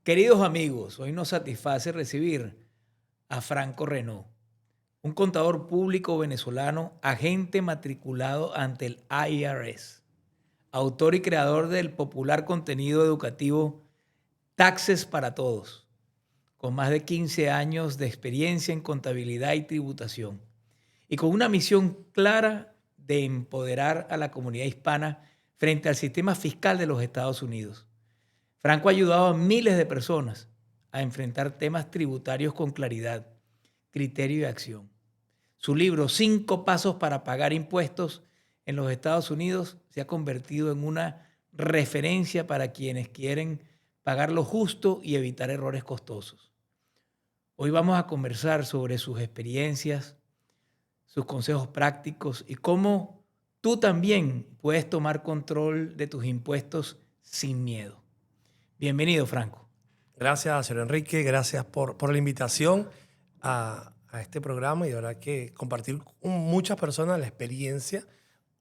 Queridos amigos, hoy nos satisface recibir a Franco Renaud, un contador público venezolano, agente matriculado ante el IRS, autor y creador del popular contenido educativo Taxes para Todos, con más de 15 años de experiencia en contabilidad y tributación, y con una misión clara de empoderar a la comunidad hispana frente al sistema fiscal de los Estados Unidos. Franco ha ayudado a miles de personas a enfrentar temas tributarios con claridad, criterio y acción. Su libro, Cinco Pasos para Pagar Impuestos en los Estados Unidos, se ha convertido en una referencia para quienes quieren pagar lo justo y evitar errores costosos. Hoy vamos a conversar sobre sus experiencias, sus consejos prácticos y cómo tú también puedes tomar control de tus impuestos sin miedo. Bienvenido, Franco. Gracias, señor Enrique. Gracias por la invitación a este programa y de verdad que compartir con muchas personas la experiencia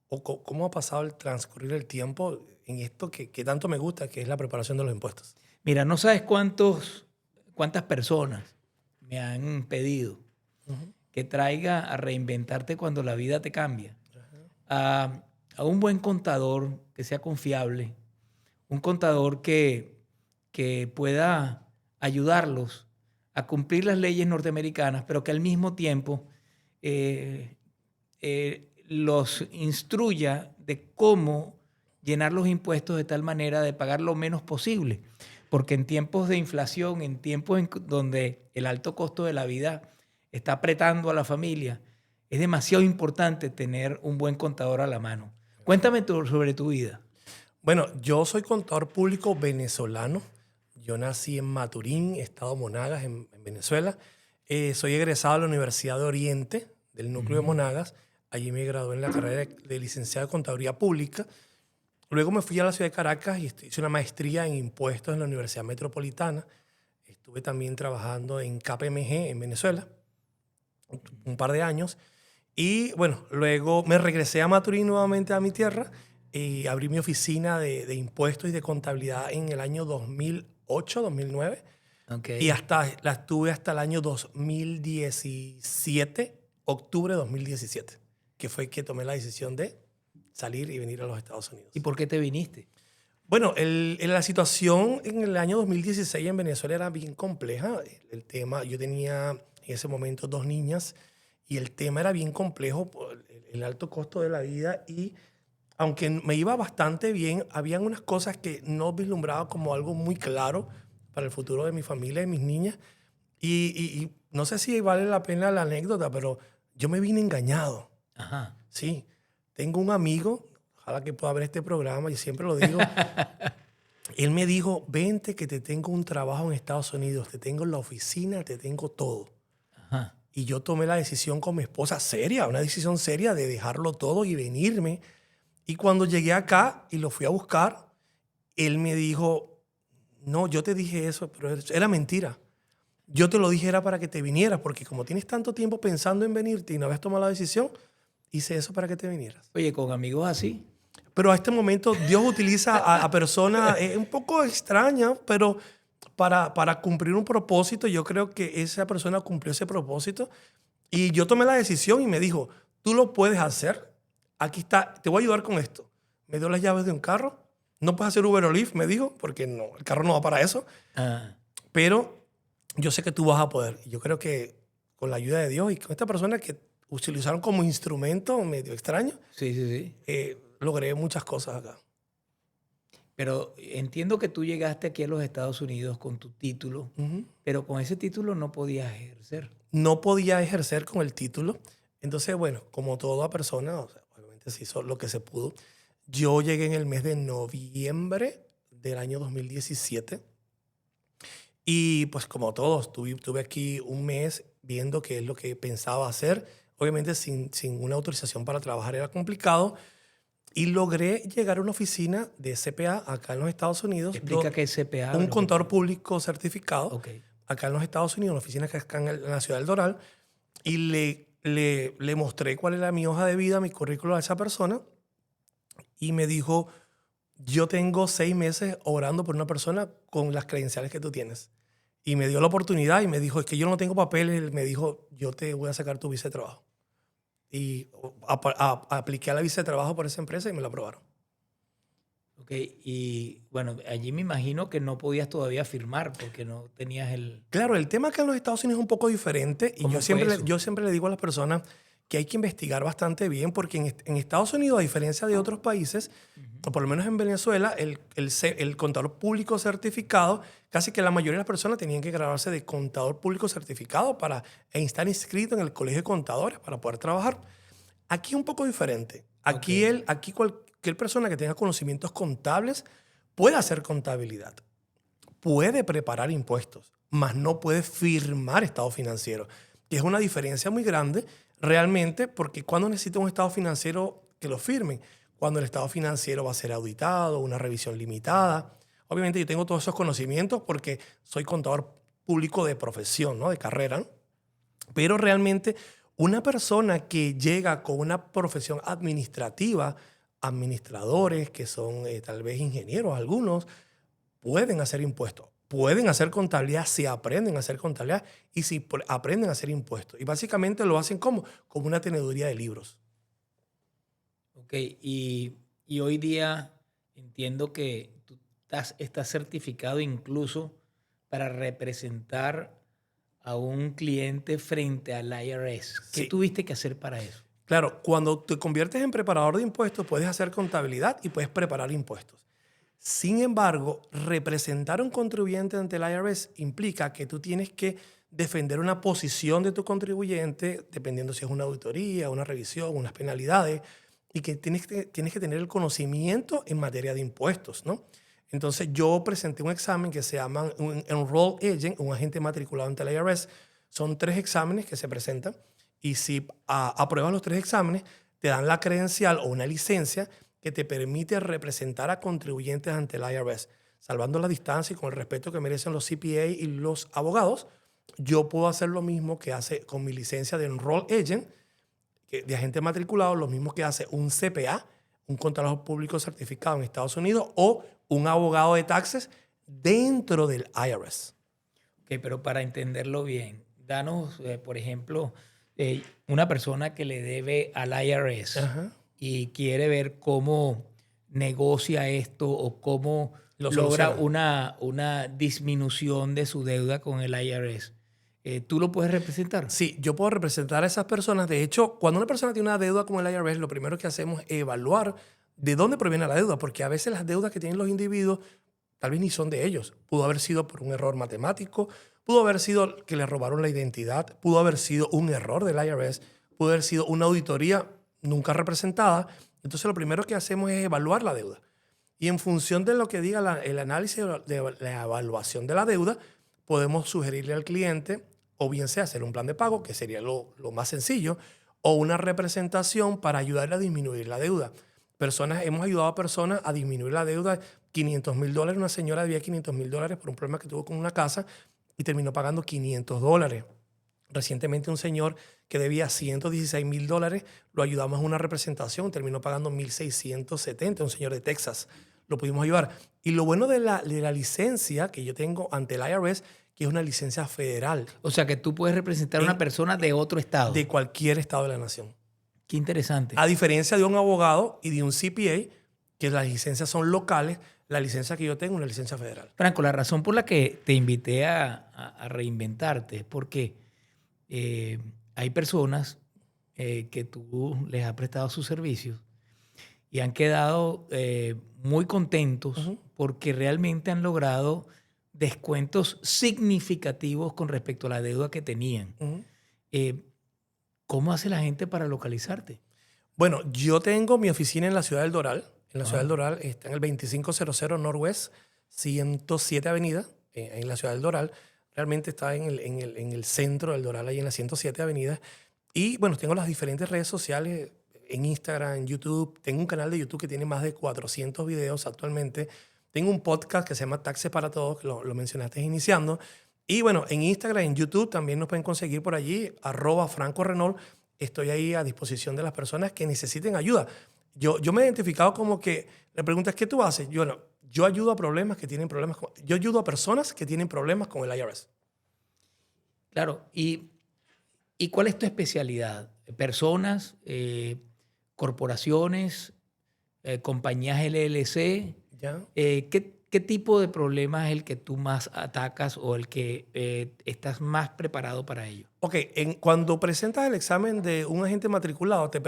o cómo ha pasado el transcurrir el tiempo en esto que tanto me gusta, que es la preparación de los impuestos. Mira, no sabes cuántas personas me han pedido que traiga a reinventarte cuando la vida te cambia. A un buen contador que sea confiable, un contador que pueda ayudarlos a cumplir las leyes norteamericanas, pero que al mismo tiempo los instruya de cómo llenar los impuestos de tal manera de pagar lo menos posible. Porque en tiempos de inflación, en tiempos donde el alto costo de la vida está apretando a la familia, es demasiado importante tener un buen contador a la mano. Cuéntame sobre tu vida. Bueno, yo soy contador público venezolano. Yo nací en Maturín, estado Monagas, en Venezuela. Soy egresado de la Universidad de Oriente, del núcleo de Monagas. Allí me gradué en la carrera de licenciado de Contaduría Pública. Luego me fui a la ciudad de Caracas y hice una maestría en impuestos en la Universidad Metropolitana. Estuve también trabajando en KPMG en Venezuela un par de años. Y bueno, luego me regresé a Maturín nuevamente a mi tierra y abrí mi oficina de impuestos y de contabilidad en el año 2008, 2009. Y Okay. la estuve hasta el año 2017, octubre de 2017, que fue que tomé la decisión de salir y venir a los Estados Unidos. ¿Y por qué te viniste? Bueno, la situación en el año 2016 en Venezuela era bien compleja. El tema, yo tenía en ese momento 2 niñas y el tema era bien complejo por el alto costo de la vida y aunque me iba bastante bien, habían unas cosas que no vislumbraba como algo muy claro para el futuro de mi familia y mis niñas. Y no sé si vale la pena la anécdota, pero yo me vine engañado. Ajá. Sí, tengo un amigo, ojalá que pueda ver este programa, y siempre lo digo. Él me dijo, vente que te tengo un trabajo en Estados Unidos, te tengo en la oficina, te tengo todo. Ajá. Y yo tomé la decisión con mi esposa seria, una decisión seria de dejarlo todo y venirme. Y cuando llegué acá y lo fui a buscar, él me dijo, no, yo te dije eso, pero era mentira. Yo te lo dije era para que te vinieras, porque como tienes tanto tiempo pensando en venirte y no habías tomado la decisión, hice eso para que te vinieras. Oye, con amigos así. Pero a este momento Dios utiliza a personas un poco extrañas, pero para cumplir un propósito. Yo creo que esa persona cumplió ese propósito. Y yo tomé la decisión y me dijo, tú lo puedes hacer. Aquí está, te voy a ayudar con esto. Me dio las llaves de un carro. No puedes hacer Uber o Lyft, me dijo, porque no, el carro no va para eso. Ah, Pero yo sé que tú vas a poder. Y yo creo que con la ayuda de Dios y con esta persona que utilizaron como instrumento medio extraño, sí, sí, sí. logré muchas cosas acá. Pero entiendo que tú llegaste aquí a los Estados Unidos con tu título, Ujú. pero con ese título no podías ejercer. No podía ejercer con el título. Entonces, bueno, como toda persona, o sea, obviamente se hizo lo que se pudo. Yo llegué en el mes de noviembre del año 2017 y pues como todos, tuve aquí un mes viendo qué es lo que pensaba hacer. Obviamente sin una autorización para trabajar era complicado y logré llegar a una oficina de CPA acá en los Estados Unidos, Explica qué es CPA. un contador público certificado Ok. acá en los Estados Unidos, una oficina que está en la ciudad del Doral, y le mostré cuál era mi hoja de vida, mi currículo a esa persona, y me dijo, yo tengo 6 meses orando por una persona con las credenciales que tú tienes. Y me dio la oportunidad y me dijo, es que yo no tengo papeles. Él me dijo, yo te voy a sacar tu visa de trabajo. Y apliqué a la visa de trabajo por esa empresa y me la aprobaron. Ok, y bueno, allí me imagino que no podías todavía firmar porque no tenías el... Claro, el tema acá en los Estados Unidos es un poco diferente y ¿Cómo yo fue siempre, eso? yo siempre le digo a las personas que hay que investigar bastante bien porque en Estados Unidos, a diferencia de otros países, o por lo menos en Venezuela, el contador público certificado, casi que la mayoría de las personas tenían que graduarse de contador público certificado e estar inscrito en el colegio de contadores para poder trabajar. Aquí es un poco diferente. Aquí, Ok. aquí cualquier persona que tenga conocimientos contables puede hacer contabilidad, puede preparar impuestos, mas no puede firmar estado financiero, que es una diferencia muy grande realmente, porque cuando necesita un estado financiero que lo firmen, cuando el estado financiero va a ser auditado, una revisión limitada. Obviamente yo tengo todos esos conocimientos porque soy contador público de profesión, ¿no? De carrera, ¿no? Pero realmente una persona que llega con una profesión administrativa, administradores que son tal vez ingenieros algunos, pueden hacer impuestos, pueden hacer contabilidad si aprenden a hacer contabilidad y si aprenden a hacer impuestos. Y básicamente lo hacen como una teneduría de libros. Ok, y hoy día entiendo que tú estás certificado incluso para representar a un cliente frente al IRS. ¿Qué Sí. tuviste que hacer para eso? Claro, cuando te conviertes en preparador de impuestos, puedes hacer contabilidad y puedes preparar impuestos. Sin embargo, representar a un contribuyente ante el IRS implica que tú tienes que defender una posición de tu contribuyente, dependiendo si es una auditoría, una revisión, unas penalidades, y que tienes que tener el conocimiento en materia de impuestos, ¿no? Entonces, yo presenté un examen que se llama un Enrolled Agent, un agente matriculado ante el IRS. Son 3 exámenes que se presentan y si apruebas los 3 exámenes, te dan la credencial o una licencia que te permite representar a contribuyentes ante el IRS. Salvando la distancia y con el respeto que merecen los CPA y los abogados, yo puedo hacer lo mismo que hace con mi licencia de Enrolled Agent, de agente matriculado, lo mismo que hace un CPA, un contador público certificado en Estados Unidos, o un abogado de taxes dentro del IRS. Ok, pero para entenderlo bien, danos, por ejemplo, una persona que le debe al IRS Ajá. y quiere ver cómo negocia esto o cómo Lo logra soluciona. una disminución de su deuda con el IRS. ¿Tú lo puedes representar? Sí, yo puedo representar a esas personas. De hecho, cuando una persona tiene una deuda como el IRS, lo primero que hacemos es evaluar de dónde proviene la deuda, porque a veces las deudas que tienen los individuos tal vez ni son de ellos. Pudo haber sido por un error matemático, pudo haber sido que le robaron la identidad, pudo haber sido un error del IRS, pudo haber sido una auditoría nunca representada. Entonces, lo primero que hacemos es evaluar la deuda. Y en función de lo que diga el análisis de la evaluación de la deuda, podemos sugerirle al cliente, o bien sea hacer un plan de pago, que sería lo más sencillo, o una representación para ayudarle a disminuir la deuda. Hemos ayudado a personas a disminuir la deuda. $500,000. Una señora debía $500,000 por un problema que tuvo con una casa y terminó pagando $500. Recientemente un señor que debía $116,000, lo ayudamos en una representación, terminó pagando $1,670, un señor de Texas. Lo pudimos ayudar. Y lo bueno de la licencia que yo tengo ante el IRS, que es una licencia federal O sea, que tú puedes representar a una persona de otro estado. de cualquier estado de la nación. Qué interesante. A diferencia de un abogado y de un CPA, que las licencias son locales, la licencia que yo tengo es una licencia federal. Franco, la razón por la que te invité a reinventarte es porque hay personas que tú les has prestado sus servicios y han quedado muy contentos porque realmente han logrado descuentos significativos con respecto a la deuda que tenían. Ujú. ¿Cómo hace la gente para localizarte? Bueno, yo tengo mi oficina en la ciudad del Doral. En la ciudad del Doral está en el 2500 Northwest 107 Avenida, en la ciudad del Doral. Realmente está en el centro del Doral, ahí en la 107 Avenida. Y bueno, tengo las diferentes redes sociales en Instagram, en YouTube. Tengo un canal de YouTube que tiene más de 400 videos actualmente. Tengo un podcast que se llama Taxes para Todos, que lo mencionaste iniciando. Y bueno, en Instagram, en YouTube también nos pueden conseguir por allí, @FrancoRenault. Estoy ahí a disposición de las personas que necesiten ayuda. Yo me he identificado como que le preguntas, ¿qué tú haces? Yo ayudo a yo ayudo a personas que tienen problemas con el IRS. Claro, ¿y cuál es tu especialidad? ¿Personas, corporaciones, compañías LLC? ¿Ya? ¿Qué tipo de problema es el que tú más atacas o el que estás más preparado para ello? Ok, cuando presentas el examen de un agente matriculado, te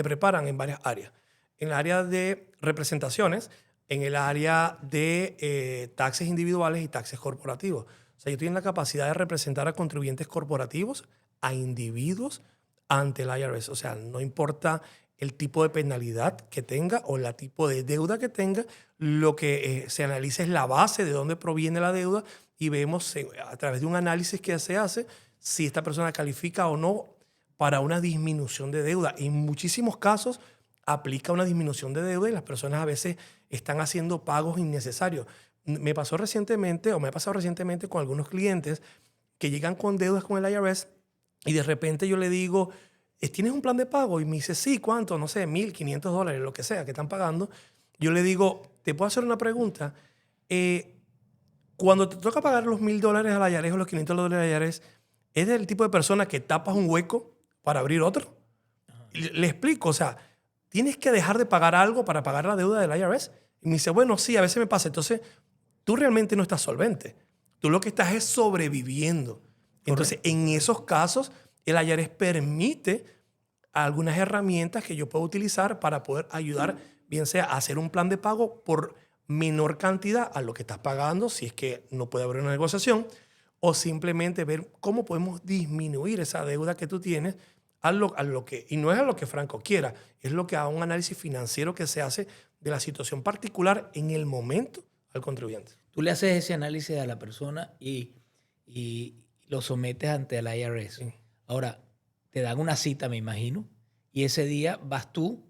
preparan en varias áreas. En el área de representaciones, en el área de taxes individuales y taxes corporativos. O sea, yo estoy en la capacidad de representar a contribuyentes corporativos, a individuos ante el IRS. O sea, no importa el tipo de penalidad que tenga o el tipo de deuda que tenga, lo que se analiza es la base de dónde proviene la deuda y vemos a través de un análisis que se hace si esta persona califica o no para una disminución de deuda. En muchísimos casos aplica una disminución de deuda y las personas a veces están haciendo pagos innecesarios. Me ha pasado recientemente con algunos clientes que llegan con deudas con el IRS y de repente yo le digo, ¿tienes un plan de pago? Y me dice, sí, ¿cuánto? No sé, $1,500, lo que sea que están pagando. Yo le digo, ¿te puedo hacer una pregunta? Cuando te toca pagar los $1,000 al IRS o los $500 al IRS, ¿es del tipo de persona que tapas un hueco para abrir otro? Le explico, o sea, ¿tienes que dejar de pagar algo para pagar la deuda del IRS? Y me dice, bueno, sí, a veces me pasa. Entonces, tú realmente no estás solvente. Tú lo que estás es sobreviviendo. Entonces, Correcto. en esos casos, el IRS permite algunas herramientas que yo puedo utilizar para poder ayudar, bien sea a hacer un plan de pago por menor cantidad a lo que estás pagando, si es que no puede haber una negociación, o simplemente ver cómo podemos disminuir esa deuda que tú tienes y no es a lo que Franco quiera, es lo que a un análisis financiero que se hace de la situación particular en el momento al contribuyente. Tú le haces ese análisis a la persona y lo sometes ante el IRS. Sí. Ahora, te dan una cita, me imagino, y ese día vas tú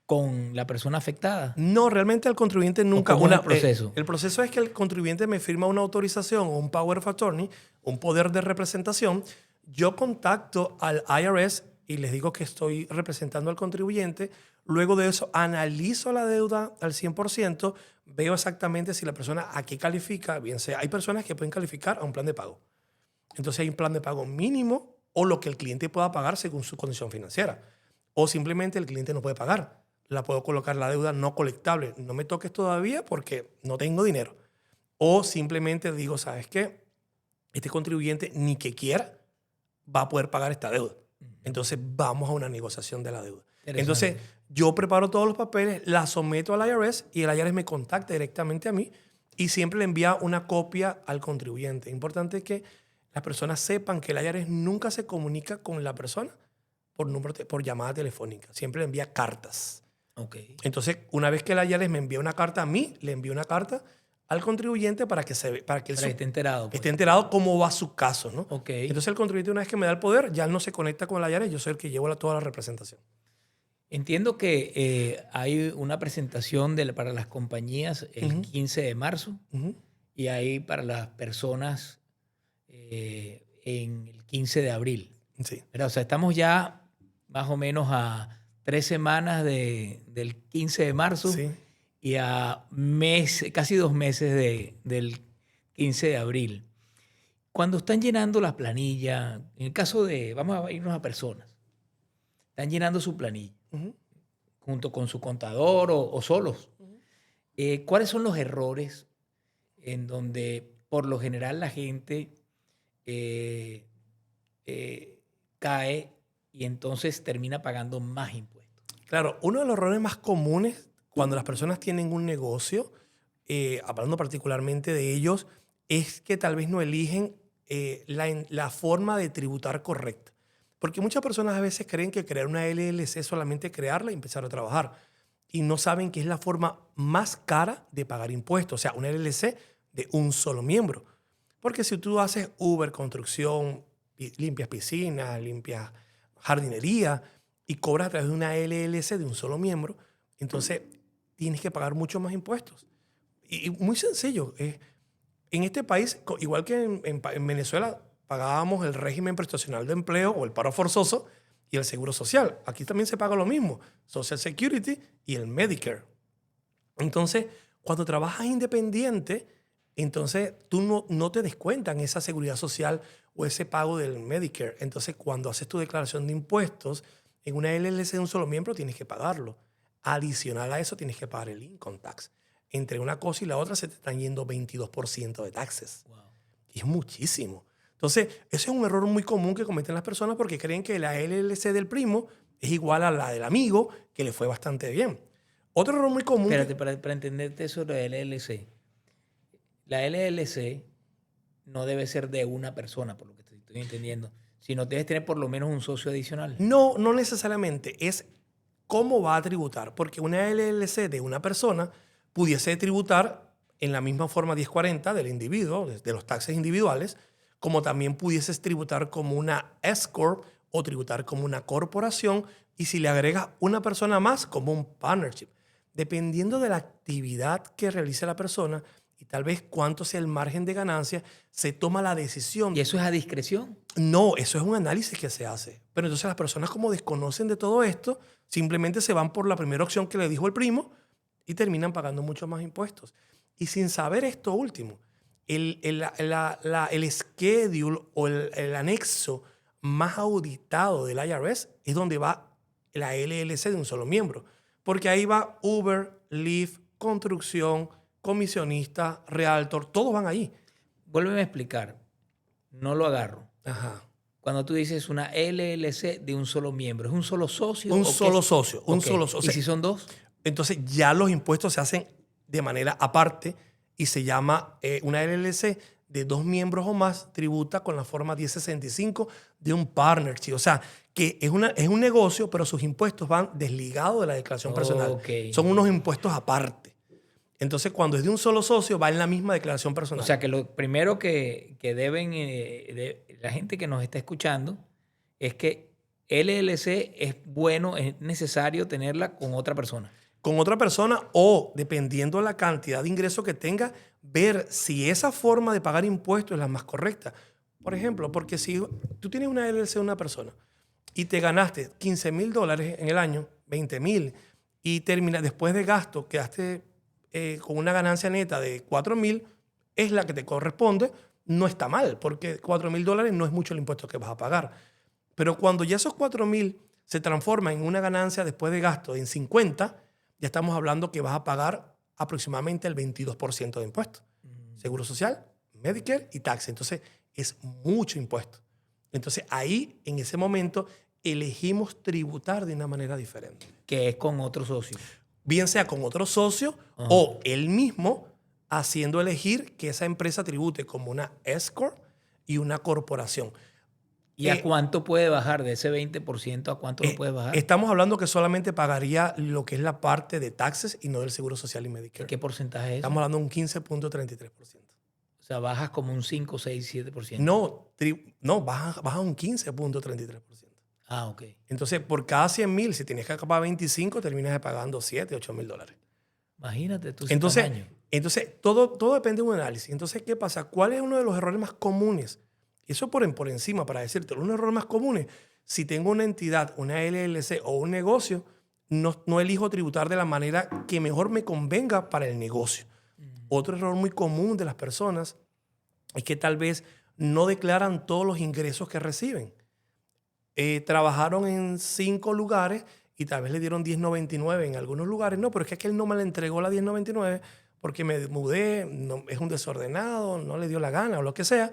con la persona afectada. No, realmente el contribuyente nunca... cómo es el proceso? El proceso es que el contribuyente me firma una autorización o un power of attorney, un poder de representación. Yo contacto al IRS y les digo que estoy representando al contribuyente. Luego de eso, analizo la deuda al 100%, veo exactamente si la persona a qué califica. Bien sea, hay personas que pueden calificar a un plan de pago. Entonces hay un plan de pago mínimo o lo que el cliente pueda pagar según su condición financiera. O simplemente el cliente no puede pagar. La puedo colocar la deuda no colectable. No me toques todavía porque no tengo dinero. O simplemente digo, ¿sabes qué? Este contribuyente ni que quiera va a poder pagar esta deuda. Entonces vamos a una negociación de la deuda. Entonces yo preparo todos los papeles, la someto al IRS y el IRS me contacta directamente a mí y siempre le envía una copia al contribuyente. Importante que las personas sepan que el IRS nunca se comunica con la persona por llamada telefónica. Siempre le envía cartas. Okay. Entonces, una vez que el IRS me envía una carta a mí, le envío una carta al contribuyente para que esté enterado. Pues. Esté enterado cómo va su caso, ¿no? Okay. Entonces, el contribuyente, una vez que me da el poder, ya no se conecta con el IRS, yo soy el que llevo toda la representación. Entiendo que hay una presentación para las compañías el 15 de marzo y hay para las personas en el 15 de abril. Sí. Pero, o sea, estamos ya más o menos a 3 semanas del 15 de marzo Sí. y a casi 2 meses del 15 de abril. Cuando están llenando la planilla, en el caso vamos a irnos a personas, están llenando su planilla junto con su contador o solos. ¿Cuáles son los errores en donde por lo general la gente cae y entonces termina pagando más impuestos? Claro, uno de los errores más comunes cuando las personas tienen un negocio, hablando particularmente de ellos, es que tal vez no eligen la forma de tributar correcta. Porque muchas personas a veces creen que crear una LLC es solamente crearla y empezar a trabajar. Y no saben que es la forma más cara de pagar impuestos. O sea, una LLC de un solo miembro. Porque si tú haces Uber, construcción, limpias piscinas, limpias jardinería y cobras a través de una LLC de un solo miembro, entonces tienes que pagar mucho más impuestos. Y muy sencillo. En este país, igual que en Venezuela, pagábamos el régimen prestacional de empleo o el paro forzoso y el Seguro Social. Aquí también se paga lo mismo, Social Security y el Medicare. Entonces, cuando trabajas independiente, entonces tú no te descuentan esa seguridad social o ese pago del Medicare. Entonces, cuando haces tu declaración de impuestos, en una LLC de un solo miembro tienes que pagarlo. Adicional a eso, tienes que pagar el income tax. Entre una cosa y la otra se te están yendo 22% de taxes. Wow. Y es muchísimo. Entonces, ese es un error muy común que cometen las personas porque creen que la LLC del primo es igual a la del amigo, que le fue bastante bien. Otro error muy común... Espérate, para entenderte eso de la LLC. La LLC no debe ser de una persona, por lo que estoy entendiendo, sino debes tener por lo menos un socio adicional. No, no necesariamente. Es cómo va a tributar. Porque una LLC de una persona pudiese tributar en la misma forma 1040 del individuo, de los taxes individuales, como también pudieses tributar como una S-Corp o tributar como una corporación, y si le agregas una persona más, como un partnership. Dependiendo de la actividad que realice la persona y tal vez cuánto sea el margen de ganancia, se toma la decisión. ¿Y eso es a discreción? No, eso es un análisis que se hace. Pero entonces las personas, como desconocen de todo esto, simplemente se van por la primera opción que le dijo el primo y terminan pagando mucho más impuestos. Y sin saber esto último, el schedule o el anexo más auditado del IRS es donde va la LLC de un solo miembro. Porque ahí va Uber, Lyft, construcción, comisionista, realtor, todos van ahí. Vuélveme a explicar. No lo agarro. Ajá. Cuando tú dices una LLC de un solo miembro, ¿es un solo socio? Un o qué solo es? socio, un Ok. solo socio. ¿Y si son dos? Entonces ya los impuestos se hacen de manera aparte y se llama una LLC de 2 miembros o más, tributa con la forma 1065 de un partnership. O sea, que es un negocio, pero sus impuestos van desligados de la declaración personal. Ok. Son unos impuestos aparte. Entonces, cuando es de un solo socio, va en la misma declaración personal. O sea, que lo primero que deben la gente que nos está escuchando es que LLC es bueno, es necesario tenerla con otra persona. Con otra persona o, dependiendo de la cantidad de ingresos que tenga, ver si esa forma de pagar impuestos es la más correcta. Por ejemplo, porque si tú tienes una LLC de una persona y te ganaste $15,000 en el año, 20,000, y terminas después de gasto, quedaste con una ganancia neta de 4,000, es la que te corresponde, no está mal, porque $4,000 no es mucho el impuesto que vas a pagar. Pero cuando ya esos 4,000 se transforman en una ganancia después de gasto en 50, ya estamos hablando que vas a pagar aproximadamente el 22% de impuestos. Seguro Social, Medicare y taxes. Entonces, es mucho impuesto. Entonces, ahí, en ese momento, elegimos tributar de una manera diferente. Que es con otro socio. Bien sea con otro socio o él mismo haciendo elegir que esa empresa tribute como una S-Corp y una corporación. ¿Y a cuánto puede bajar? De ese 20%, ¿a cuánto lo puede bajar? Estamos hablando que solamente pagaría lo que es la parte de taxes y no del Seguro Social y Medicare. ¿Qué porcentaje es eso? Estamos hablando de un 15.33%. O sea, bajas como un 5, 6, 7%. No, baja un 15.33%. Ah, ok. Entonces, por cada 100,000, si tienes que pagar 25, terminas pagando $7,000, $8,000. Imagínate tú ese Entonces, tamaño. todo depende de un análisis. Entonces, ¿qué pasa? ¿Cuál es uno de los errores más comunes? Eso por encima, para decirte, uno de los errores más comunes, si tengo una entidad, una LLC o un negocio, no elijo tributar de la manera que mejor me convenga para el negocio. Otro error muy común de las personas es que tal vez no declaran todos los ingresos que reciben. Trabajaron en 5 lugares y tal vez le dieron 1099 en algunos lugares. No, pero es que aquel no me la entregó la 1099 porque me mudé, no, es un desordenado, no le dio la gana o lo que sea.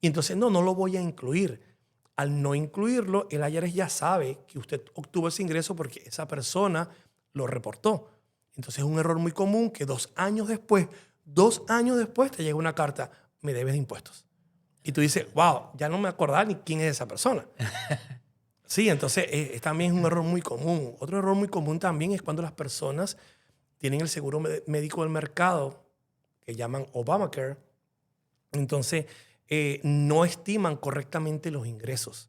Y entonces, no lo voy a incluir. Al no incluirlo, el IRS ya sabe que usted obtuvo ese ingreso porque esa persona lo reportó. Entonces, es un error muy común que 2 años después te llega una carta, me debes de impuestos. Y tú dices, wow, ya no me acordaba ni quién es esa persona. Sí, entonces también es un error muy común. Otro error muy común también es cuando las personas tienen el seguro médico del mercado, que llaman Obamacare. Entonces, no estiman correctamente los ingresos.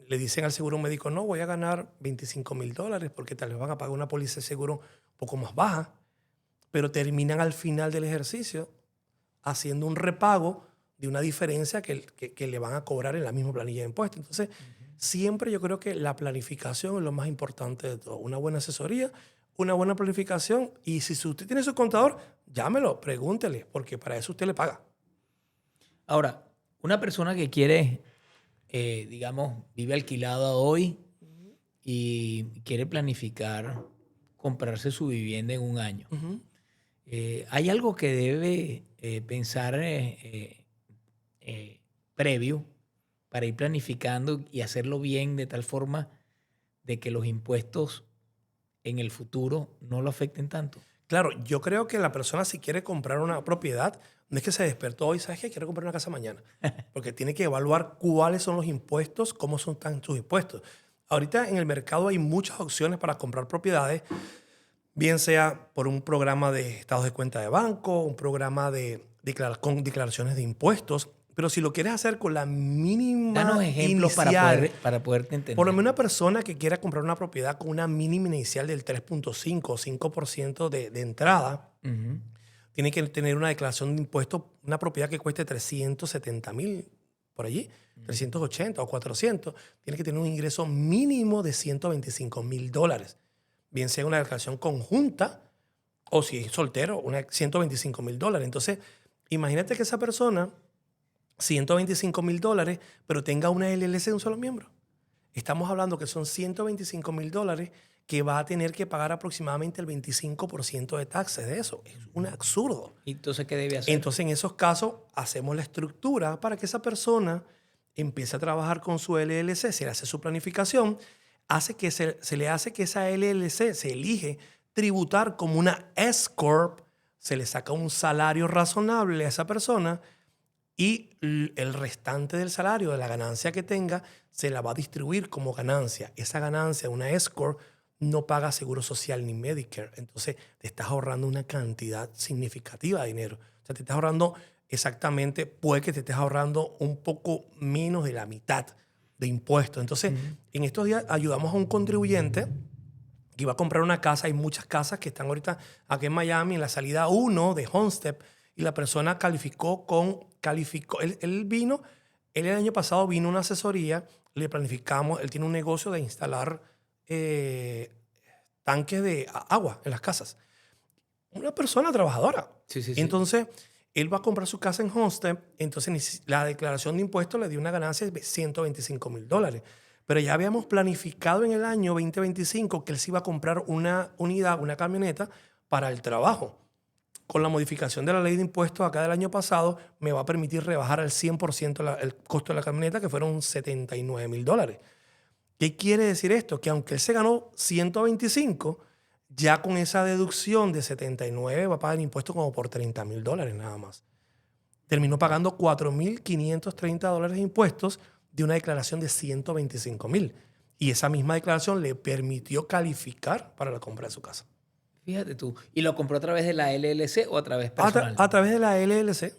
Le dicen al seguro médico, no, voy a ganar $25,000 porque tal vez van a pagar una póliza de seguro un poco más baja, pero terminan al final del ejercicio haciendo un repago de una diferencia que le van a cobrar en la misma planilla de impuestos. Entonces, Siempre yo creo que la planificación es lo más importante de todo. Una buena asesoría, una buena planificación. Y si usted tiene su contador, llámelo, pregúntele, porque para eso usted le paga. Ahora, una persona que quiere, digamos, vive alquilada hoy y quiere planificar comprarse su vivienda en un año. ¿Hay algo que debe pensar previo para ir planificando y hacerlo bien de tal forma de que los impuestos en el futuro no lo afecten tanto? Claro, yo creo que la persona si quiere comprar una propiedad, no es que se despertó hoy, ¿sabes qué? Quiero comprar una casa mañana. Porque tiene que evaluar cuáles son los impuestos, cómo son sus impuestos. Ahorita en el mercado hay muchas opciones para comprar propiedades, bien sea por un programa de estados de cuenta de banco, un programa con declaraciones de impuestos. Pero si lo quieres hacer con la mínima Danos ejemplos inicial, para poderte entender. por lo menos una persona que quiera comprar una propiedad con una mínima inicial del 3.5 o 5% de entrada, Ujú. tiene que tener una declaración de impuestos, una propiedad que cueste 370,000 por allí, 380 o 400, tiene que tener un ingreso mínimo de $125,000. Bien sea una declaración conjunta o si es soltero, $125,000. Entonces, imagínate que esa persona, $125,000, pero tenga una LLC de un solo miembro. Estamos hablando que son $125,000 que va a tener que pagar aproximadamente el 25% de taxes de eso. Es un absurdo. ¿Y entonces qué debe hacer? Entonces, en esos casos, hacemos la estructura para que esa persona empiece a trabajar con su LLC, se le hace su planificación, se le hace que esa LLC se elige tributar como una S-Corp, se le saca un salario razonable a esa persona y el restante del salario, de la ganancia que tenga, se la va a distribuir como ganancia. Esa ganancia, una S-Corp, no paga seguro social ni Medicare. Entonces, te estás ahorrando una cantidad significativa de dinero. O sea, te estás ahorrando exactamente, puede que te estés ahorrando un poco menos de la mitad de impuestos. Entonces, en estos días ayudamos a un contribuyente que iba a comprar una casa. Hay muchas casas que están ahorita aquí en Miami, en la salida 1 de Homestead, y la persona calificó. Él el año pasado vino a una asesoría, le planificamos, él tiene un negocio de instalar tanques de agua en las casas. Una persona trabajadora. Sí, sí, sí. Entonces, él va a comprar su casa en Homestead, entonces la declaración de impuestos le dio una ganancia de $125,000. Pero ya habíamos planificado en el año 2025 que él se iba a comprar una unidad, una camioneta para el trabajo. Con la modificación de la ley de impuestos acá del año pasado, me va a permitir rebajar al 100% el costo de la camioneta, que fueron $79,000. ¿Qué quiere decir esto? Que aunque él se ganó 125, ya con esa deducción de 79 va a pagar impuestos como por $30,000 nada más. Terminó pagando $4,530 de impuestos de una declaración de $125,000. Y esa misma declaración le permitió calificar para la compra de su casa. Fíjate tú. ¿Y lo compró a través de la LLC o a través personal? A través de la LLC,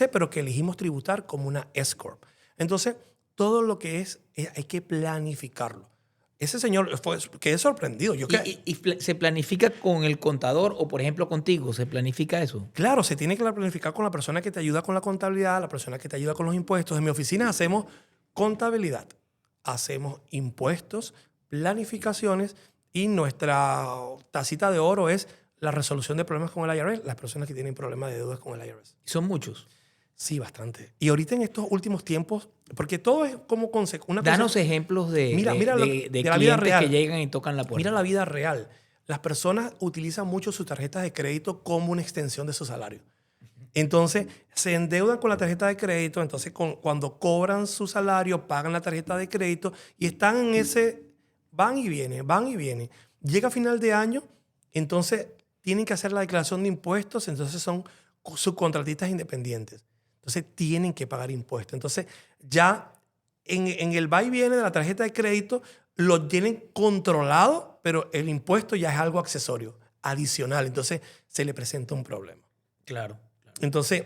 Ok. pero que elegimos tributar como una S-Corp. Entonces, todo lo que hay que planificarlo. Ese señor, quedé sorprendido. ¿Se planifica con el contador o, por ejemplo, contigo? ¿Se planifica eso? Claro, se tiene que planificar con la persona que te ayuda con la contabilidad, la persona que te ayuda con los impuestos. En mi oficina hacemos contabilidad, hacemos impuestos, planificaciones y nuestra tacita de oro es la resolución de problemas con el IRS, las personas que tienen problemas de deudas con el IRS. ¿Y son muchos? Sí, bastante. Y ahorita en estos últimos tiempos, porque todo es como una Danos ejemplos de Mira la vida clientes real. que llegan y tocan la puerta. Mira la vida real. Las personas utilizan mucho sus tarjetas de crédito como una extensión de su salario. Entonces, se endeudan con la tarjeta de crédito. Entonces, cuando cobran su salario, pagan la tarjeta de crédito y están en ese van y vienen, van y vienen. Llega final de año, entonces tienen que hacer la declaración de impuestos. Entonces, son subcontratistas independientes. Entonces, tienen que pagar impuestos. Entonces, ya en el va y viene de la tarjeta de crédito, lo tienen controlado, pero el impuesto ya es algo accesorio, adicional. Entonces, se le presenta un problema. Claro. Entonces,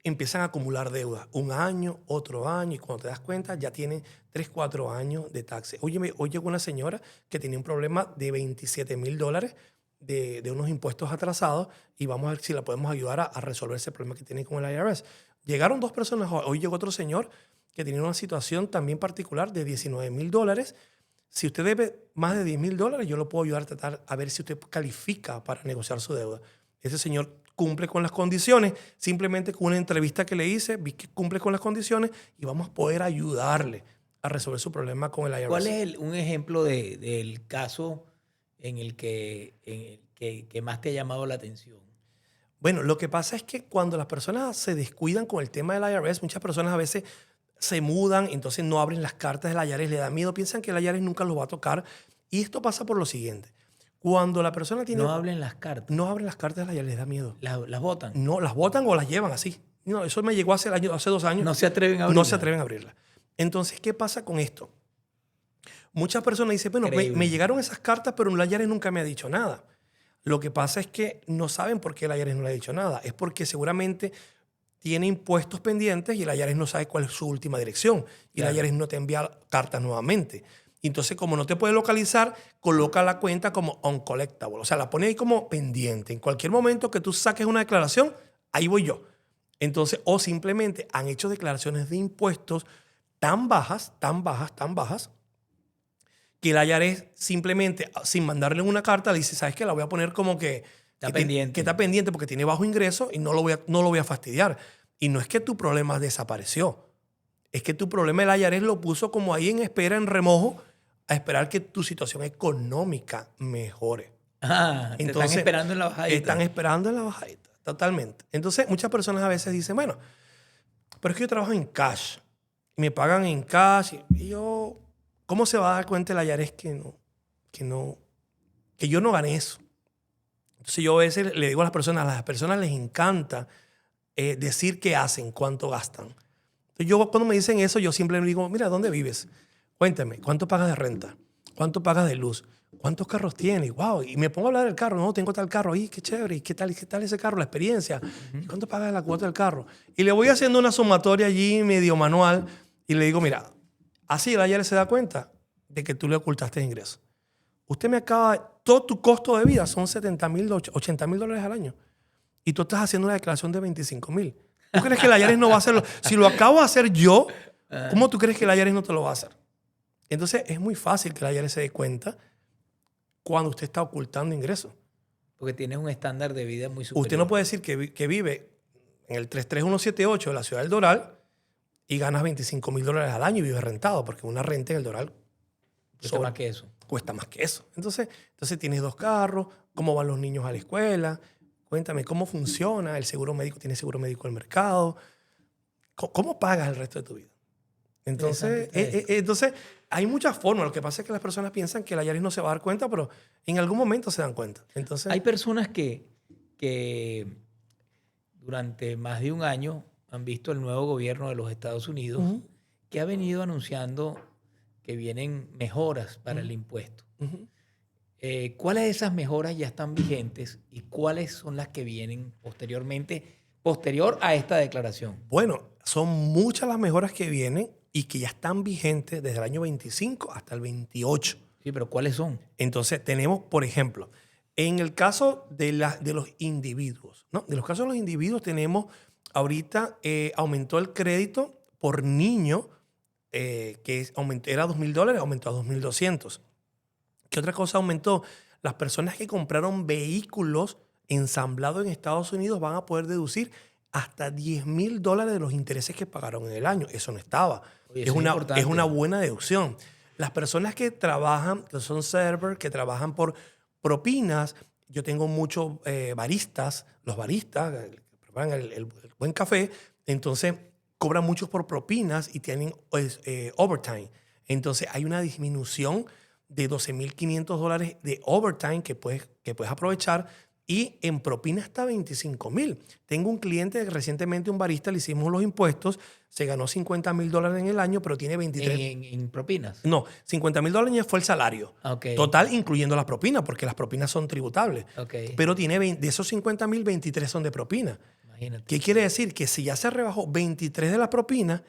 empiezan a acumular deudas. Un año, otro año, y cuando te das cuenta, ya tienen 3, 4 años de taxes. Hoy llegó una señora que tenía un problema de $27,000 de unos impuestos atrasados y vamos a ver si la podemos ayudar a resolver ese problema que tiene con el IRS. Llegaron 2 personas, hoy llegó otro señor que tienen una situación también particular de $19,000. Si usted debe más de $10,000, yo lo puedo ayudar a tratar a ver si usted califica para negociar su deuda. Ese señor cumple con las condiciones, simplemente con una entrevista que le hice, vi que cumple con las condiciones y vamos a poder ayudarle a resolver su problema con el IRS. ¿Cuál es un ejemplo del caso en el que más te ha llamado la atención? Bueno, lo que pasa es que cuando las personas se descuidan con el tema del IRS, muchas personas a veces se mudan, entonces no abren las cartas del IRS, le da miedo, piensan que el IRS nunca los va a tocar. Y esto pasa por lo siguiente. Cuando la persona tiene... No hablen las cartas. No abren las cartas del IRS, les da miedo. ¿Las botan? No, las botan o las llevan así. No, eso me llegó hace 2 años. No se atreven a abrirlas. No se atreven a abrirlas. Entonces, ¿qué pasa con esto? Muchas personas dicen, bueno, me llegaron esas cartas, pero el IRS nunca me ha dicho nada. Lo que pasa es que no saben por qué el IRS no le ha dicho nada. Es porque seguramente tiene impuestos pendientes y el IRS no sabe cuál es su última dirección. Y Claro. el IRS no te envía cartas nuevamente. Y entonces, como no te puede localizar, coloca la cuenta como uncollectable. O sea, la pone ahí como pendiente. En cualquier momento que tú saques una declaración, ahí voy yo. Entonces, o simplemente han hecho declaraciones de impuestos tan bajas, que el IRS simplemente, sin mandarle una carta, le dice, ¿sabes qué? La voy a poner como que pendiente. que está pendiente porque tiene bajo ingreso y no lo voy a fastidiar. Y no es que tu problema desapareció. Es que tu problema el IRS lo puso como ahí en espera, en remojo, a esperar que tu situación económica mejore. Te están esperando en la bajadita. Están esperando en la bajadita, totalmente. Entonces, muchas personas a veces dicen, bueno, pero es que yo trabajo en cash. Y me pagan en cash. Y yo, ¿cómo se va a dar cuenta el IRS que yo no gané eso? Entonces, yo a veces le digo a las personas les encanta decir qué hacen, cuánto gastan. Entonces, yo cuando me dicen eso, yo siempre le digo, mira, ¿dónde vives? Cuéntame, ¿cuánto pagas de renta? ¿Cuánto pagas de luz? ¿Cuántos carros tienes? Wow. Y me pongo a hablar del carro. No, tengo tal carro ahí, qué chévere. ¿Y qué tal ese carro? La experiencia. ¿Y cuánto pagas la cuota del carro? Y le voy haciendo una sumatoria allí medio manual y le digo, mira, así el IRS se da cuenta de que tú le ocultaste ingresos. Usted me acaba, todo tu costo de vida son $70,000, $80,000 al año. Y tú estás haciendo una declaración de $25,000. ¿Tú crees que el IRS no va a hacerlo? Si lo acabo de hacer yo, ¿cómo tú crees que el IRS no te lo va a hacer? Entonces, es muy fácil que el IRS se dé cuenta cuando usted está ocultando ingresos. Porque tienes un estándar de vida muy superior. Usted no puede decir que vive en el 33178 de la ciudad del Doral y ganas $25,000 al año y vive rentado, porque una renta en el Doral Cuesta más que eso. cuesta más que eso. Entonces tienes 2 carros, cómo van los niños a la escuela, cuéntame cómo funciona el seguro médico, tienes seguro médico del mercado, cómo pagas el resto de tu vida. Entonces, hay muchas formas. Lo que pasa es que las personas piensan que el IRS no se va a dar cuenta, pero en algún momento se dan cuenta. Entonces, hay personas que durante más de un año han visto el nuevo gobierno de los Estados Unidos que ha venido anunciando que vienen mejoras para el impuesto. ¿Cuáles de esas mejoras ya están vigentes y cuáles son las que vienen posterior a esta declaración? Bueno, son muchas las mejoras que vienen y que ya están vigentes desde el año 25 hasta el 28. Sí, pero ¿cuáles son? Entonces, tenemos, por ejemplo, en el caso de los individuos, ¿no? De los casos de los individuos tenemos, ahorita aumentó el crédito por niño, que era $2,000, aumentó a $2,200. ¿Qué otra cosa aumentó? Las personas que compraron vehículos ensamblados en Estados Unidos van a poder deducir hasta $10,000 de los intereses que pagaron en el año. Eso no estaba. Oye, es una buena deducción. Las personas que trabajan, que son servers, que trabajan por propinas, yo tengo muchos baristas, los baristas que preparan el buen café, entonces cobran muchos por propinas y tienen overtime. Entonces hay una disminución de $12,500 de overtime que puedes aprovechar, y en propina hasta $25,000. Tengo un cliente que recientemente, un barista, le hicimos los impuestos, se ganó $50,000 en el año, pero tiene 23... ¿En propinas? No, $50,000 fue el salario. Okay. Total, incluyendo las propinas, porque las propinas son tributables. Okay. Pero de esos 50,000, 23 son de propina. Imagínate. ¿Qué quiere decir? Que si ya se rebajó 23 de las propinas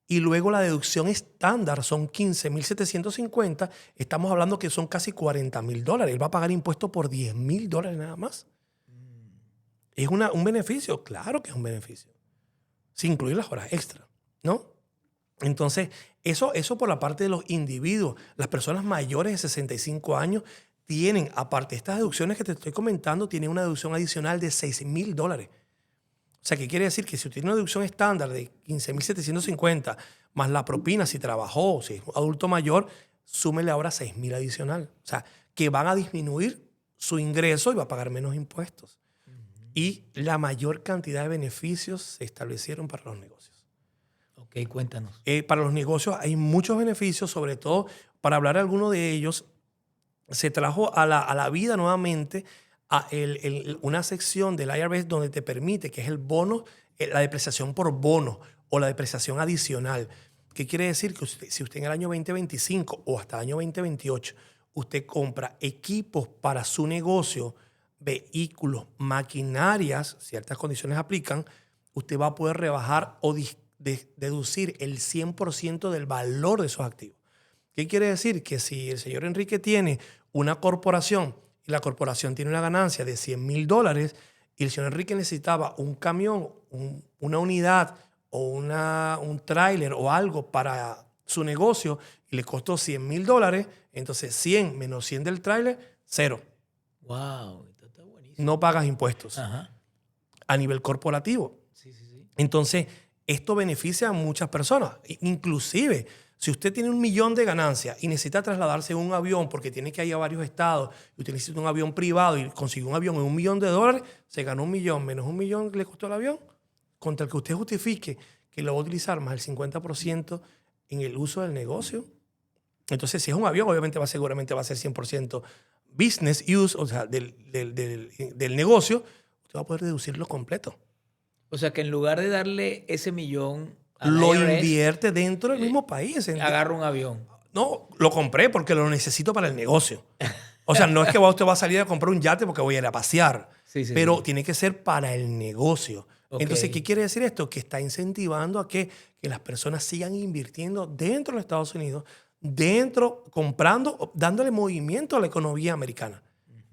y luego la deducción estándar son 15,750, estamos hablando que son casi $40,000. Él va a pagar impuestos por $10,000 nada más. ¿Es un beneficio? Claro que es un beneficio. Sin incluir las horas extra, ¿no? Entonces, eso por la parte de los individuos. Las personas mayores de 65 años tienen, aparte de estas deducciones que te estoy comentando, tienen una deducción adicional de $6,000. O sea, ¿qué quiere decir? Que si usted tiene una deducción estándar de 15,750 más la propina, si trabajó, si es un adulto mayor, súmele ahora 6,000 adicional. O sea, que van a disminuir su ingreso y va a pagar menos impuestos. Y la mayor cantidad de beneficios se establecieron para los negocios. Ok, cuéntanos. Para los negocios hay muchos beneficios, sobre todo para hablar de alguno de ellos, se trajo a la vida nuevamente una sección del IRS donde te permite, que es el bono, la depreciación por bono o la depreciación adicional. ¿Qué quiere decir? Que si usted en el año 2025 o hasta el año 2028, usted compra equipos para su negocio, vehículos, maquinarias, ciertas condiciones aplican, usted va a poder rebajar o deducir el 100% del valor de esos activos. ¿Qué quiere decir? Que si el señor Enrique tiene una corporación y la corporación tiene una ganancia de $100,000 y el señor Enrique necesitaba un camión, una unidad o un tráiler o algo para su negocio y le costó $100,000, entonces 100 menos 100 del tráiler, 0. Wow, esto está buenísimo. No pagas impuestos. Ajá. A nivel corporativo. Sí. Entonces, esto beneficia a muchas personas. Inclusive, si usted tiene $1 millón de ganancias y necesita trasladarse en un avión porque tiene que ir a varios estados y usted necesita un avión privado y consiguió un avión en $1 millón, se ganó $1 millón menos $1 millón que le costó el avión, contra el que usted justifique que lo va a utilizar más el 50% en el uso del negocio. Entonces, si es un avión, obviamente seguramente va a ser 100% business use, o sea, del negocio, usted va a poder deducirlo completo. O sea, que en lugar de darle ese millón lo IRS, invierte dentro del mismo país. agarra un avión. No, lo compré porque lo necesito para el negocio. O sea, no es que usted va a salir a comprar un yate porque voy a ir a pasear, pero tiene que ser para el negocio. Okay. Entonces, ¿qué quiere decir esto? Que está incentivando a que las personas sigan invirtiendo dentro de los Estados Unidos, comprando, dándole movimiento a la economía americana.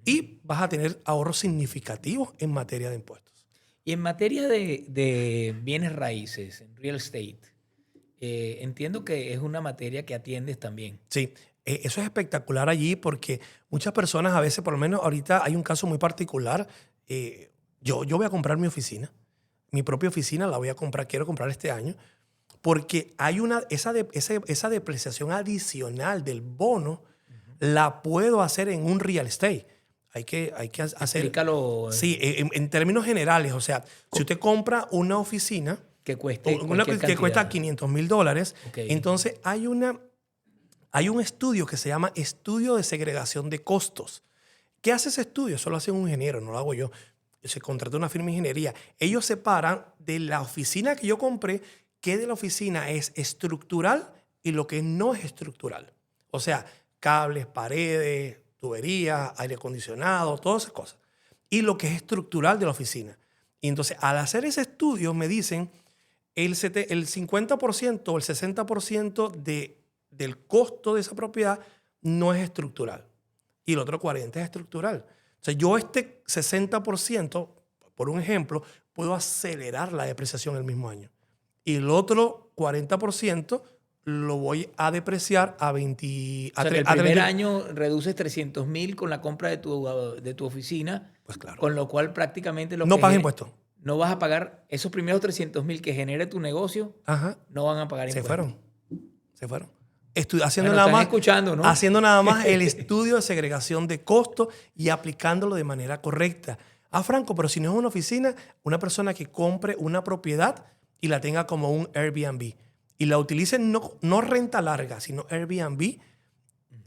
Y vas a tener ahorros significativos en materia de impuestos. Y en materia de bienes raíces, en real estate, entiendo que es una materia que atiendes también. Sí, eso es espectacular allí porque muchas personas a veces, por lo menos ahorita hay un caso muy particular. Yo voy a comprar mi oficina, mi propia oficina la voy a comprar, quiero comprar este año, porque hay esa depreciación adicional del bono, la puedo hacer en un real estate. Hay que hacer... Explícalo. Sí, en términos generales. O sea, si usted compra una oficina que cuesta $500,000, okay, entonces hay un estudio que se llama estudio de segregación de costos. ¿Qué hace ese estudio? Eso lo hace un ingeniero, no lo hago yo. Se contrata una firma de ingeniería. Ellos separan de la oficina que yo compré qué de la oficina es estructural y lo que no es estructural. O sea, cables, paredes, tuberías, aire acondicionado, todas esas cosas. Y lo que es estructural de la oficina. Y entonces, al hacer ese estudio, me dicen el 50% o el 60% del costo de esa propiedad no es estructural. Y el otro 40% es estructural. O sea, yo este 60%, por un ejemplo, puedo acelerar la depreciación el mismo año. Y el otro 40% lo voy a depreciar a 20... O sea, que el primer año reduces 300,000 con la compra de tu oficina. Pues claro. Con lo cual prácticamente... No pagas impuestos. No vas a pagar esos primeros 300,000 que genere tu negocio. Ajá. No van a pagar impuestos. Se fueron. Haciendo nada más el estudio de segregación de costos y aplicándolo de manera correcta. Franco, pero si no es una oficina, una persona que compre una propiedad y la tenga como un Airbnb y la utilice no renta larga, sino Airbnb,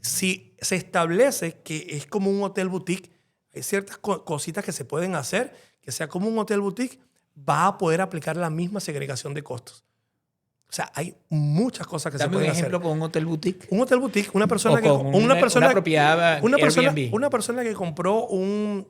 si se establece que es como un hotel boutique, hay ciertas cositas que se pueden hacer, que sea como un hotel boutique, va a poder aplicar la misma segregación de costos. O sea, hay muchas cosas que se pueden hacer. Dame un ejemplo con un hotel boutique. Un hotel boutique, una persona que compró un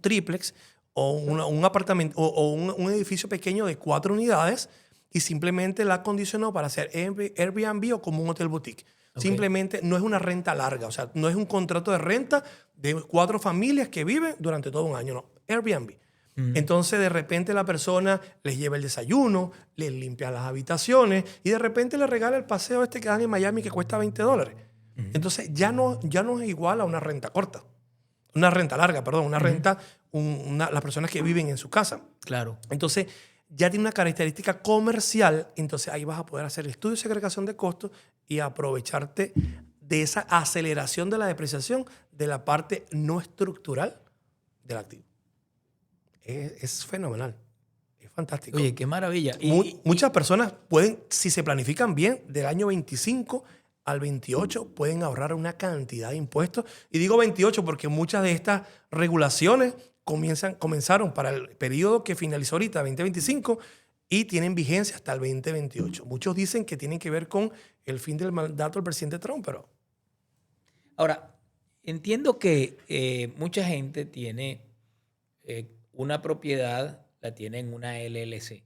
triplex o un apartamento o un edificio pequeño de 4 unidades y simplemente la acondicionó para hacer Airbnb o como un hotel boutique. Okay. Simplemente no es una renta larga, o sea, no es un contrato de renta de 4 familias que viven durante todo un año, no. Airbnb. Entonces, de repente la persona les lleva el desayuno, les limpia las habitaciones y de repente le regala el paseo este que dan en Miami que cuesta $20. Entonces, ya no es igual a una renta corta. Una renta larga, perdón. Una renta, las personas que viven en su casa. Claro. Entonces, ya tiene una característica comercial. Entonces, ahí vas a poder hacer estudio de segregación de costos y aprovecharte de esa aceleración de la depreciación de la parte no estructural del activo. Es fenomenal. Es fantástico. Oye, qué maravilla. Muchas personas pueden, si se planifican bien, del año 25 al 28 pueden ahorrar una cantidad de impuestos. Y digo 28 porque muchas de estas regulaciones comenzaron para el periodo que finalizó ahorita, 2025, y tienen vigencia hasta el 2028. Muchos dicen que tienen que ver con el fin del mandato del presidente Trump, pero... Ahora, entiendo que mucha gente tiene una propiedad, la tiene en una LLC.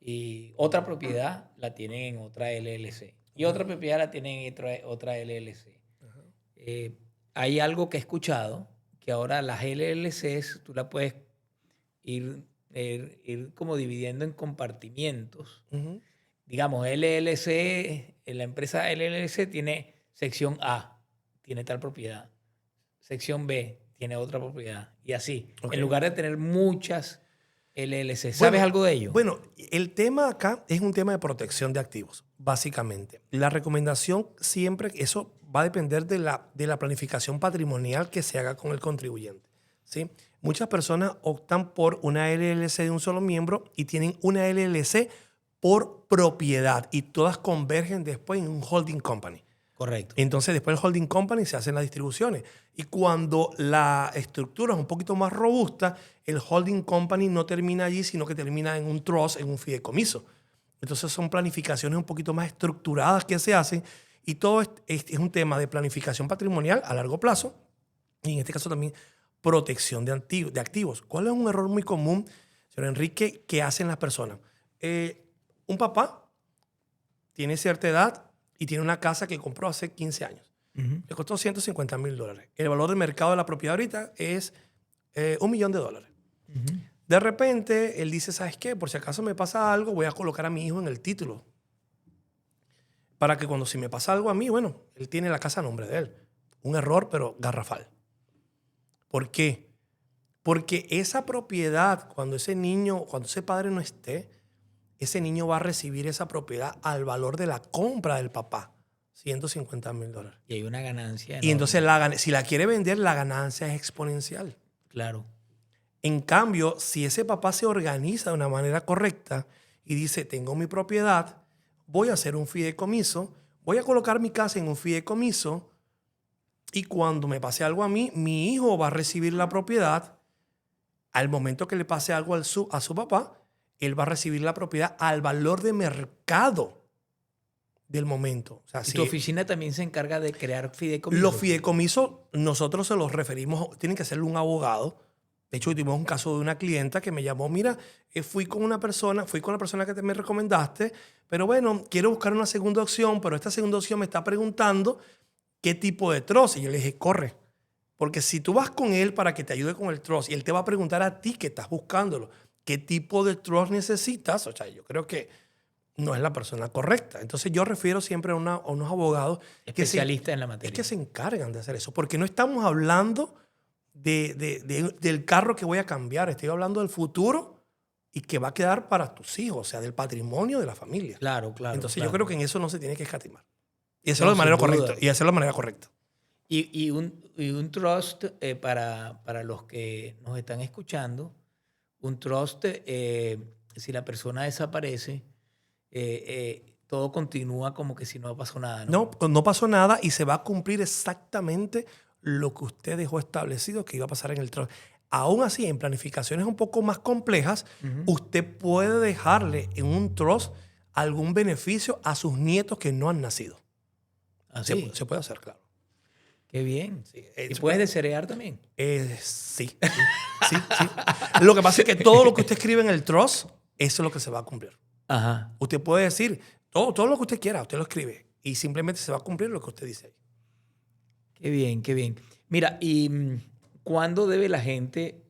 Y otra propiedad la tienen en otra LLC. Y otra propiedad la tienen en otra LLC. Hay algo que he escuchado, que ahora las LLCs tú la puedes ir como dividiendo en compartimientos. Digamos, LLC, la empresa LLC tiene sección A, tiene tal propiedad. Sección B tiene otra propiedad. Y así, en lugar de tener muchas LLC. ¿Sabes algo de ello? Bueno, el tema acá es un tema de protección de activos, básicamente. La recomendación siempre, eso va a depender de la planificación patrimonial que se haga con el contribuyente, ¿sí? Muchas personas optan por una LLC de un solo miembro y tienen una LLC por propiedad y todas convergen después en un holding company. Correcto. Entonces, después del holding company se hacen las distribuciones. Y cuando la estructura es un poquito más robusta, el holding company no termina allí, sino que termina en un trust, en un fideicomiso. Entonces, son planificaciones un poquito más estructuradas que se hacen. Y todo es un tema de planificación patrimonial a largo plazo. Y en este caso también protección de activos. ¿Cuál es un error muy común, señor Enrique, que hacen las personas? Un papá tiene cierta edad y tiene una casa que compró hace 15 años. Le costó $150,000. El valor de mercado de la propiedad ahorita es $1 millón. De repente, él dice, ¿sabes qué? Por si acaso me pasa algo, voy a colocar a mi hijo en el título. Para que cuando si me pasa algo a mí, bueno, él tiene la casa a nombre de él. Un error, pero garrafal. ¿Por qué? Porque esa propiedad, cuando ese padre no esté, ese niño va a recibir esa propiedad al valor de la compra del papá, $150,000. Y hay una ganancia enorme. Y entonces, si la quiere vender, la ganancia es exponencial. Claro. En cambio, si ese papá se organiza de una manera correcta y dice, tengo mi propiedad, voy a hacer un fideicomiso, voy a colocar mi casa en un fideicomiso y cuando me pase algo a mí, mi hijo va a recibir la propiedad. Al momento que le pase algo a su papá, él va a recibir la propiedad al valor de mercado del momento. O sea, ¿Y tu oficina también se encarga de crear fideicomisos? Los fideicomisos nosotros se los referimos, tienen que hacerlo un abogado. De hecho, tuvimos un caso de una clienta que me llamó, mira, fui con la persona que me recomendaste, pero bueno, quiero buscar una segunda opción, pero esta segunda opción me está preguntando qué tipo de trust. Y yo le dije, corre. Porque si tú vas con él para que te ayude con el trust y él te va a preguntar a ti que estás buscándolo, qué tipo de trust necesitas, o sea, yo creo que no es la persona correcta. Entonces yo refiero siempre a unos abogados especialistas en la materia. Es que se encargan de hacer eso, porque no estamos hablando del carro que voy a cambiar, estoy hablando del futuro y que va a quedar para tus hijos, o sea, del patrimonio de la familia. Claro, claro. Entonces claro. yo creo que en eso no se tiene que escatimar. Y hacerlo de manera correcta. Y hacerlo de manera correcta. Y un trust, para los que nos están escuchando, un trust, si la persona desaparece, todo continúa como que si no pasó nada, ¿no? No pasó nada y se va a cumplir exactamente lo que usted dejó establecido que iba a pasar en el trust. Aún así, en planificaciones un poco más complejas, usted puede dejarle en un trust algún beneficio a sus nietos que no han nacido. ¿Así? Se puede hacer, claro. Qué bien. Sí, ¿Y puedes desheredar también? Sí. Lo que pasa es que todo lo que usted escribe en el trust, eso es lo que se va a cumplir. Ajá. Usted puede decir todo lo que usted quiera, usted lo escribe y simplemente se va a cumplir lo que usted dice ahí. Qué bien, qué bien. Mira, ¿y cuándo debe la gente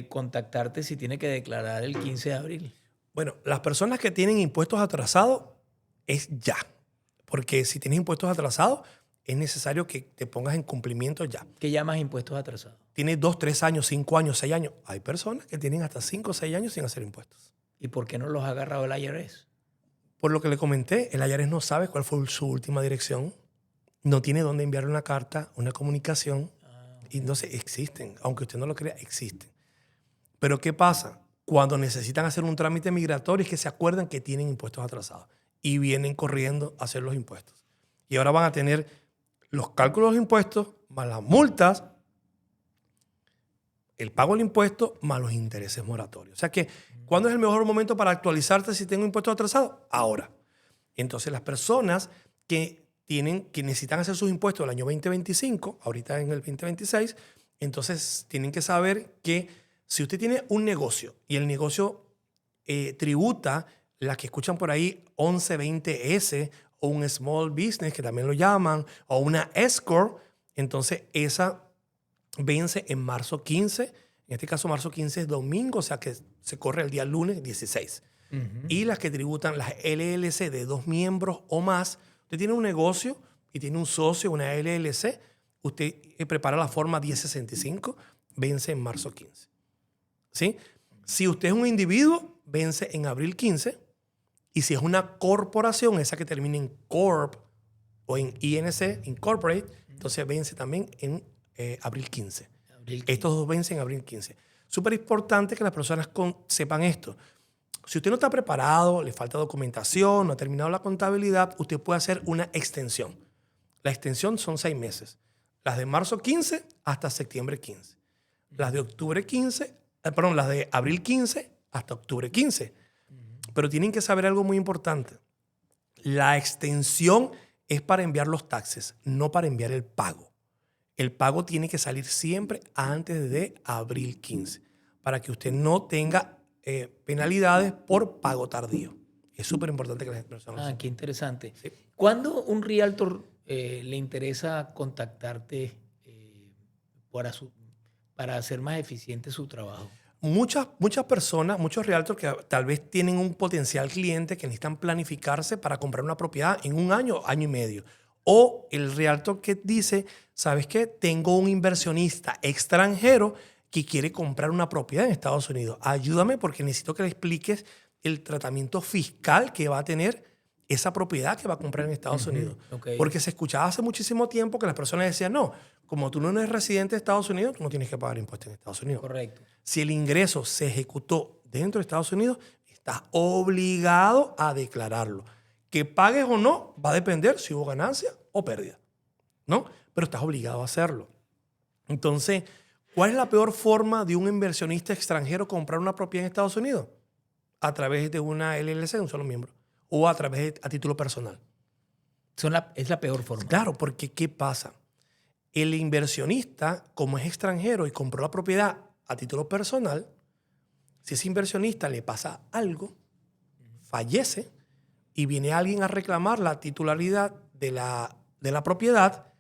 contactarte si tiene que declarar el 15 de abril? Bueno, las personas que tienen impuestos atrasados es ya. Porque si tienes impuestos atrasados, es necesario que te pongas en cumplimiento ya. ¿Qué llamas impuestos atrasados? Tienes 2, 3 años, 5 años, 6 años. Hay personas que tienen hasta 5 o 6 años sin hacer impuestos. ¿Y por qué no los ha agarrado el IRS? Por lo que le comenté, el IRS no sabe cuál fue su última dirección. No tiene dónde enviar una carta, una comunicación. Y entonces existen. Aunque usted no lo crea, existen. Pero ¿qué pasa? Cuando necesitan hacer un trámite migratorio es que se acuerdan que tienen impuestos atrasados y vienen corriendo a hacer los impuestos. Y ahora van a tener los cálculos de los impuestos más las multas, el pago del impuesto más los intereses moratorios. O sea que, ¿cuándo es el mejor momento para actualizarte si tengo impuestos atrasados? Ahora. Entonces, las personas que necesitan hacer sus impuestos el año 2025, ahorita en el 2026, entonces tienen que saber que si usted tiene un negocio y el negocio tributa, las que escuchan por ahí, 1120S o un Small Business, que también lo llaman, o una S-Corp, entonces esa vence en marzo 15. En este caso, marzo 15 es domingo, o sea que se corre el día lunes 16. Y las que tributan, las LLC de 2 miembros o más, usted tiene un negocio y tiene un socio, una LLC, usted prepara la forma 1065, vence en marzo 15. ¿Sí? Si usted es un individuo, vence en abril 15. Y si es una corporación, esa que termina en Corp o en INC, Incorporate, entonces vence también en abril 15. Estos dos vencen en abril 15. Súper importante que las personas sepan esto. Si usted no está preparado, le falta documentación, no ha terminado la contabilidad, usted puede hacer una extensión. La extensión son 6 meses. Las de marzo 15 hasta septiembre 15. Las de octubre 15, las de abril 15 hasta octubre 15. Pero tienen que saber algo muy importante. La extensión es para enviar los taxes, no para enviar el pago. El pago tiene que salir siempre antes de abril 15 para que usted no tenga penalidades por pago tardío. Es súper importante que las personas qué interesante. Sí. ¿Cuándo un realtor le interesa contactarte para hacer más eficiente su trabajo? Muchas personas, muchos realtors que tal vez tienen un potencial cliente que necesitan planificarse para comprar una propiedad en un año, año y medio. O el realtor que dice, ¿sabes qué? Tengo un inversionista extranjero que quiere comprar una propiedad en Estados Unidos. Ayúdame porque necesito que le expliques el tratamiento fiscal que va a tener esa propiedad que va a comprar en Estados Unidos. Okay. Porque se escuchaba hace muchísimo tiempo que las personas decían, no, como tú no eres residente de Estados Unidos, tú no tienes que pagar impuestos en Estados Unidos. Correcto. Si el ingreso se ejecutó dentro de Estados Unidos, estás obligado a declararlo. Que pagues o no va a depender si hubo ganancia o pérdida, ¿no? Pero estás obligado a hacerlo. Entonces, ¿cuál es la peor forma de un inversionista extranjero comprar una propiedad en Estados Unidos? A través de una LLC de un solo miembro o a título personal. Es la peor forma. Claro, porque ¿qué pasa? El inversionista, como es extranjero y compró la propiedad a título personal, si ese inversionista le pasa algo, fallece y viene alguien a reclamar la titularidad de la propiedad,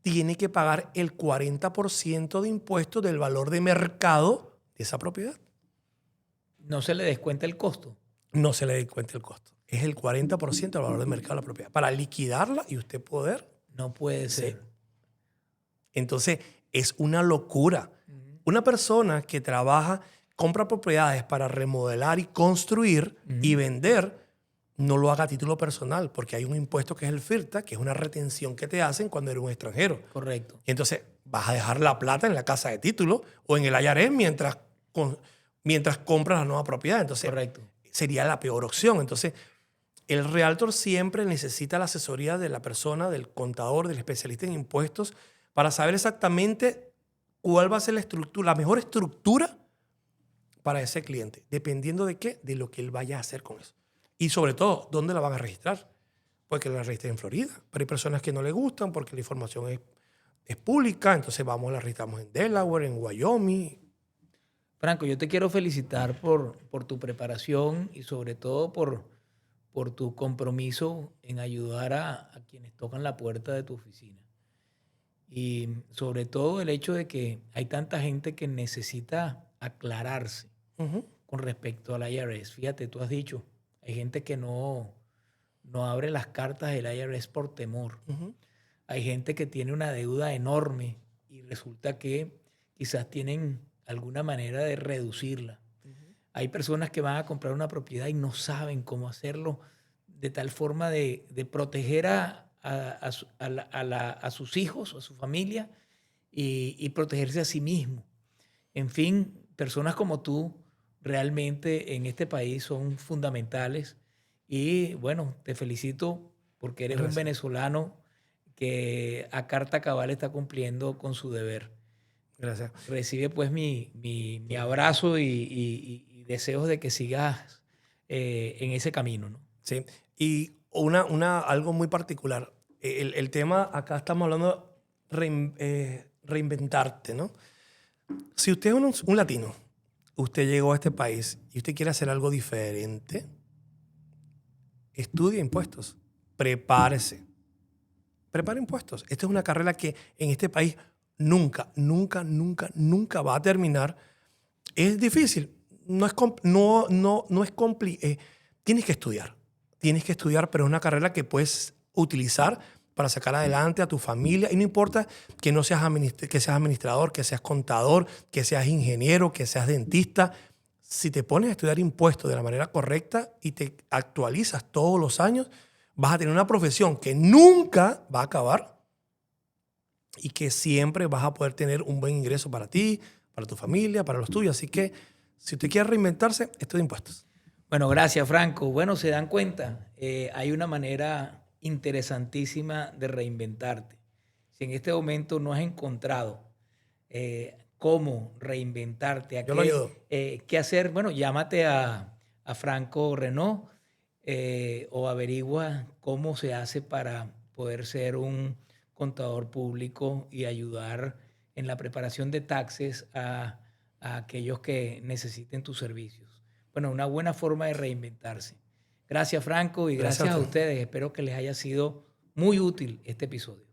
tiene que pagar el 40% de impuestos del valor de mercado de esa propiedad. ¿No se le descuenta el costo? No se le descuenta el costo. Es el 40% del valor de mercado de la propiedad. Para liquidarla y usted poder... No puede ser. Entonces, es una locura. Una persona que trabaja, compra propiedades para remodelar y construir y vender, no lo haga a título personal, porque hay un impuesto que es el FIRTA, que es una retención que te hacen cuando eres un extranjero. Correcto. Y entonces, vas a dejar la plata en la casa de título o en el IRS mientras compras la nueva propiedad. Entonces, correcto, sería la peor opción. Entonces, el realtor siempre necesita la asesoría de la persona, del contador, del especialista en impuestos, para saber exactamente cuál va a ser la mejor estructura para ese cliente, dependiendo de qué, de lo que él vaya a hacer con eso. Y sobre todo, ¿dónde la van a registrar? Porque la registren en Florida, pero hay personas que no le gustan porque la información es pública, entonces la registramos en Delaware, en Wyoming. Franco, yo te quiero felicitar por tu preparación y sobre todo por tu compromiso en ayudar a quienes tocan la puerta de tu oficina. Y sobre todo el hecho de que hay tanta gente que necesita aclararse Ujú. con respecto al IRS. Fíjate, tú has dicho, hay gente que no abre las cartas del IRS por temor. Ujú. Hay gente que tiene una deuda enorme y resulta que quizás tienen alguna manera de reducirla. Hay personas que van a comprar una propiedad y no saben cómo hacerlo de tal forma de proteger a sus hijos, a su familia y protegerse a sí mismo. En fin, personas como tú realmente en este país son fundamentales y bueno, te felicito porque eres un Gracias. venezolano que a carta cabal está cumpliendo con su deber. Gracias. Recibe pues mi abrazo y deseos de que sigas en ese camino, ¿no? Sí. Y algo muy particular. El tema, acá estamos hablando de reinventarte, ¿no? Si usted es un latino, usted llegó a este país y usted quiere hacer algo diferente, estudie impuestos. Prepárese. Prepare impuestos. Esta es una carrera que en este país nunca, nunca, nunca, nunca va a terminar. Es difícil. No es, no es tienes que estudiar. Tienes que estudiar, pero es una carrera que puedes utilizar para sacar adelante a tu familia. Y no importa que no seas, que seas administrador, que seas contador, que seas ingeniero, que seas dentista. Si te pones a estudiar impuestos de la manera correcta y te actualizas todos los años, vas a tener una profesión que nunca va a acabar y que siempre vas a poder tener un buen ingreso para ti, para tu familia, para los tuyos. Así que si usted quiere reinventarse, estudia impuestos. Bueno, gracias, Franco. Bueno, se dan cuenta, hay una manera interesantísima de reinventarte. Si en este momento no has encontrado cómo reinventarte, Yo lo ayudo. qué hacer, bueno, llámate a Franco Renault o averigua cómo se hace para poder ser un contador público y ayudar en la preparación de taxes a aquellos que necesiten tus servicios. Bueno, una buena forma de reinventarse. Gracias, Franco, y Gracias gracias a a usted. ustedes. Espero que les haya sido muy útil este episodio.